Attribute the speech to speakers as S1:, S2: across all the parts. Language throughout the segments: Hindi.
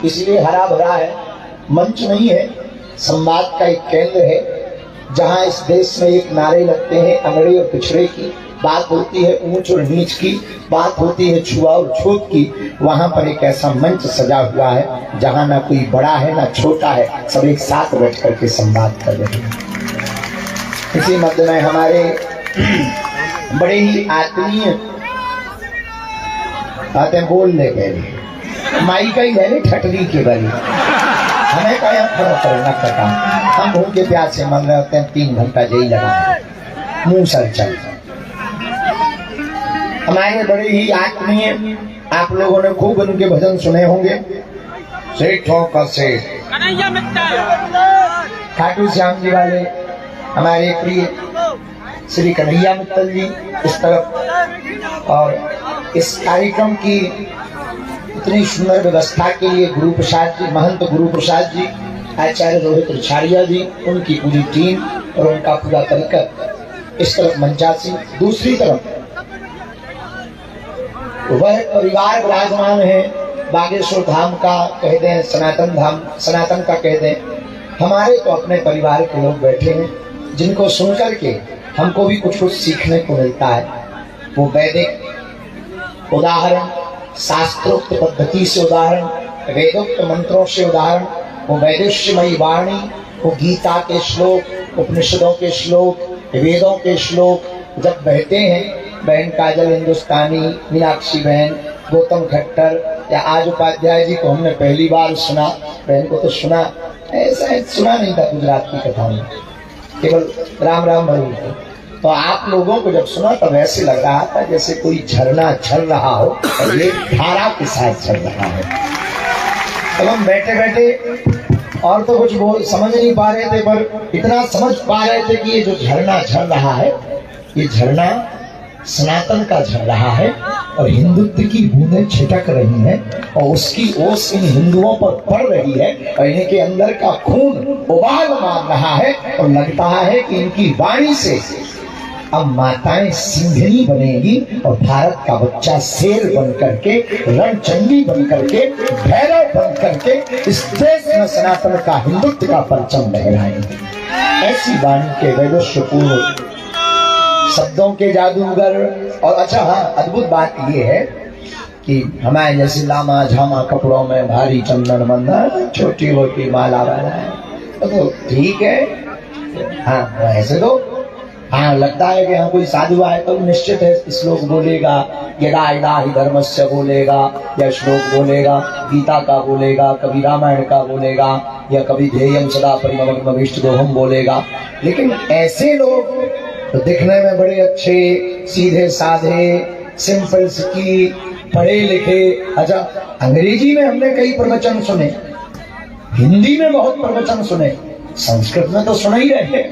S1: इसलिए हरा भरा है, मंच नहीं है, संवाद का एक केंद्र है जहां इस देश में एक नारे लगते हैं अगड़े और पिछड़े की, बात होती है ऊंच और नीच की, बात होती है छुआ और छूत की। वहां पर एक ऐसा मंच सजा हुआ है जहां ना कोई बड़ा है ना छोटा है, सब एक साथ बैठ करके संवाद कर रहे हैं। इसी मध्य में हमारे बड़े ही आत्मीय बातें बोलने के लिए माई का ही है ठटरी के बड़ी हमें का यहाँ खड़ा करना पड़ता। हम भूखे प्यासे मन रहे होते हैं, 3 घंटा यही लगा मुंह सर चल। हमारे बड़े ही आत्मीय, आप लोगों ने खूब उनके भजन सुने होंगे, सेठों का सेठ खाटू श्याम जी वाले हमारे प्रिय श्री कन्हैया मित्तल जी इस तरफ। और इस कार्यक्रम की इतनी सुंदर व्यवस्था के लिए गुरु प्रसाद जी, महंत गुरु प्रसाद जी, आचार्य रोहित रिछाड़िया जी, उनकी पूरी टीम और उनका पूरा तरीका इस तरफ मंचासी। दूसरी तरफ वह परिवार विराजमान है, बागेश्वर धाम का कह दें, सनातन धाम, सनातन का कह दें, हमारे तो अपने परिवार के लोग बैठे हैं जिनको सुनकर के हमको भी कुछ कुछ सीखने को मिलता है। वो वैदिक उदाहरण, शास्त्रोक्त पद्धति से उदाहरण, वेदोक्त मंत्रों से उदाहरण, वो वैदिष्यमयी वाणी, वो गीता के श्लोक, उपनिषदों के श्लोक, वेदों के श्लोक जब बहते हैं, बहन काजल हिंदुस्तानी, मीनाक्षी बहन, गौतम खट्टर या आज उपाध्याय जी को हमने पहली बार सुना, बहन को तो सुना, ऐसा सुना नहीं था गुजरात की कथा में, केवल राम राम भरी थी। तो आप लोगों को जब सुना तब ऐसे लग रहा था जैसे कोई झरना चल रहा हो और ये धारा के साथ चल रहा है। तब हम बैठे बैठे और तो कुछ बोल समझ नहीं पा रहे थे, पर इतना समझ पा रहे थे कि ये जो झरना झर रहा है, ये झरना सनातन का झर रहा है और हिंदुत्व की बूंदें छिटक रही हैं और उसकी ओस इन हिंदुओं पर पड़ रही है और इनके अंदर का खून उबाल मार रहा है और लगता है कि इनकी वाणी से अब माताएं सिंघनी बनेगी और भारत का बच्चा शेर बन करके, रणचंडी बन करके, भैरव बन करके इस देश में सनातन का हिंदुत्व का परचम लहराएंगे। ऐसी वाणी के वैदुष्यपूर्ण शब्दों के जादूगर। और अच्छा हाँ, अद्भुत बात ये है कि हमारे जैसे लामा झामा कपड़ों में भारी चंदन बंधन, छोटी मोटी माला बनाए तो ठीक है, हाँ ऐसे तो हाँ लगता है कि हाँ कोई साधु आए तो निश्चित है श्लोक बोलेगा, यदा यदा ही धर्मस्य बोलेगा या श्लोक बोलेगा, गीता का बोलेगा, कभी रामायण का बोलेगा या कभी ध्येयम सदा परिमलम विष्णुदोहम बोलेगा। लेकिन ऐसे लोग तो दिखने में बड़े अच्छे, सीधे साधे, सिंपल सिकी, पढ़े लिखे। अच्छा, अंग्रेजी में हमने कई प्रवचन सुने, हिंदी में बहुत प्रवचन सुने, संस्कृत में तो सुना ही रहे,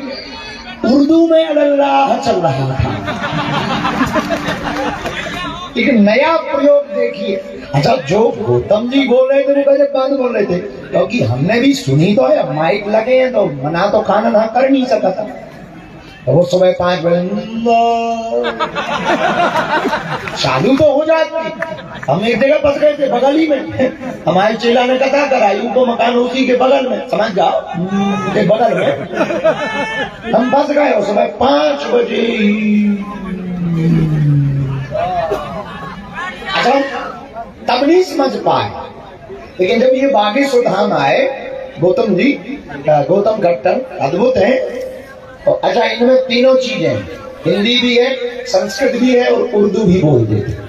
S1: उर्दू में अल्लाह चल रहा था। एक नया प्रयोग देखिए। अच्छा, जो गौतम जी बोल रहे थे वो गजब बात बोल रहे थे, क्योंकि हमने भी सुनी तो है, माइक लगे हैं तो मना तो खाना ना कर नहीं सका था। वो सुबह 5 बजे चालू तो हो जाती। हम एक जगह फंस गए थे बगल ही में, हमारे चेला ने कथा कराई, उनको मकान उसी के बगल में, समझ जाओ के बगल में हम फंस गए। और सुबह 5 बजे अच्छा तब नहीं समझ पाए। लेकिन जब ये बागेश्वर धाम आए, गौतम जी, गौतम खट्टर अद्भुत है। अच्छा, इनमें तीनों चीजें, हिंदी भी है, संस्कृत भी है और उर्दू भी बोल देते।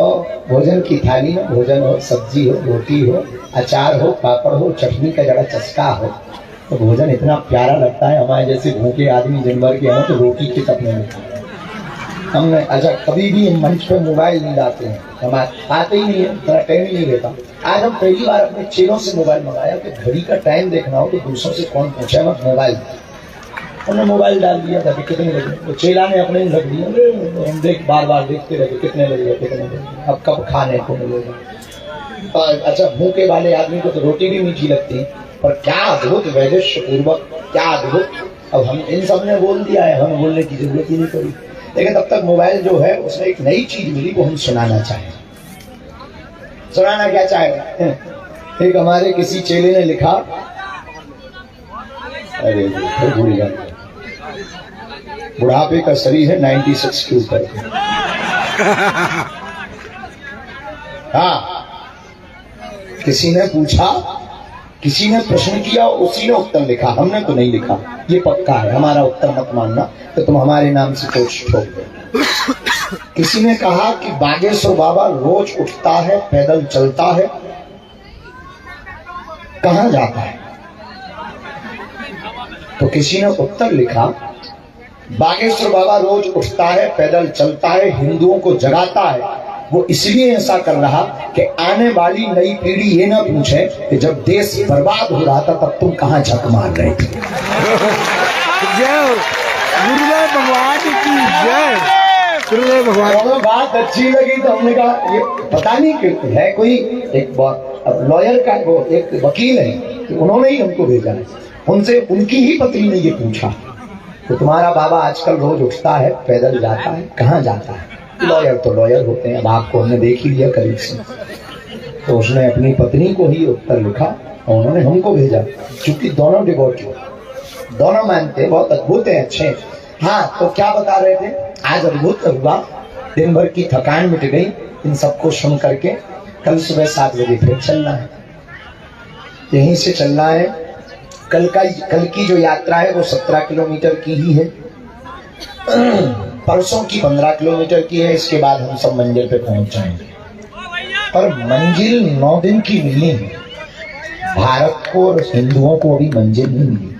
S1: और भोजन की थाली में भोजन हो, सब्जी हो, रोटी हो, अचार हो, पापड़ हो, चटनी का जरा चस्का हो, तो भोजन इतना प्यारा लगता है। हमारे जैसे भूखे आदमी दिन भर के हमें तो रोटी के तकने में हमने। अच्छा, कभी भी मंच पे मोबाइल नहीं लाते हैं, हमारे आते ही नहीं है, इतना टाइम ही नहीं रहता। आज हम पहली बार अपने चेलों से मोबाइल मंगाया कि घड़ी का टाइम देखना हो तो दूसरों से कौन पूछे, मत मोबाइल। हमने मोबाइल डाल दिया था कि कितने लगे, तो चेला ने अपने रख दिया, हम बार बार देखते रहे कितने लगे, अब कब खाने को मिलेगा। अच्छा, भूखे वाले आदमी को तो रोटी भी मीठी लगती है, पर क्या अद्भुत वैदिष्य पूर्वक, क्या अद्भुत। अब हम इन सब ने बोल दिया है, हमें बोलने की जरूरत ही नहीं पड़ी। लेकिन तब तक मोबाइल जो है उसमें एक नई चीज मिली, वो हम सुनाना चाहें। सुनाना क्या चाहेगा? एक हमारे किसी चेले ने लिखा, अरे भूल गया, बुढ़ापे का शरीर है 96 के ऊपर। हाँ, किसी ने पूछा, किसी ने प्रश्न किया, उसी ने उत्तर लिखा, हमने तो नहीं लिखा। ये पक्का है, हमारा उत्तर मत मानना तो तुम हमारे नाम से ठोक दो। किसी ने कहा कि बागेश्वर बाबा रोज उठता है, पैदल चलता है, कहां जाता है? तो किसी ने उत्तर लिखा, बागेश्वर बाबा रोज उठता है, पैदल चलता है, हिंदुओं को जगाता है। वो इसलिए ऐसा कर रहा कि आने वाली नई पीढ़ी ये ना पूछे कि जब देश बर्बाद हो रहा था तब तुम कहां झक मार रहे थे।
S2: जय गुरुदेव भगवान की जय। गुरुदेव भगवान।
S1: बात अच्छी लगी तो हमने कहा ये पता नहीं क्यों है, कोई एक लॉयर का वो एक वकील है, तो उन्होंने ही हमको भेजा है, उनसे उनकी ही पत्नी ने ये पूछा तो तुम्हारा बाबा आजकल रोज उठता है, पैदल जाता है, कहाँ जाता है? लॉयर तो लॉयर होते हैं, अब आपको हमने देख ही लिया करीब से। तो उसने अपनी पत्नी को ही उत्तर लिखा और उन्होंने हमको भेजा, क्योंकि दोनों डिवोटी, दोनों मानते, बहुत अद्भुत है, अच्छे। हाँ, तो क्या बता रहे थे? आज अद्भुत हुआ, दिन भर की थकान मिट गई इन सबको सुन करके। कल सुबह 7 बजे फिर चलना है, यहीं से चलना है। कल की जो यात्रा है वो 17 किलोमीटर की ही है, परसों की 15 किलोमीटर की है। इसके बाद हम सब मंजिल पे पहुंच जाएंगे। पर मंजिल 9 दिन की मिलनी है। भारत को और हिंदुओं को अभी मंजिल नहीं मिली।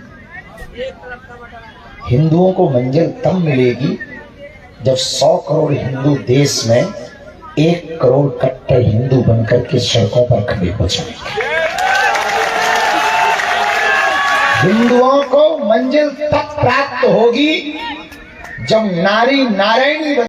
S1: हिंदुओं को मंजिल तब मिलेगी जब 100 करोड़ हिंदू देश में 1 करोड़ कट्टर हिंदू बनकर के सड़कों पर खड़े हो जाएंगे। हिंदुओं को मंजिल तब प्राप्त होगी जब नारी नारायणी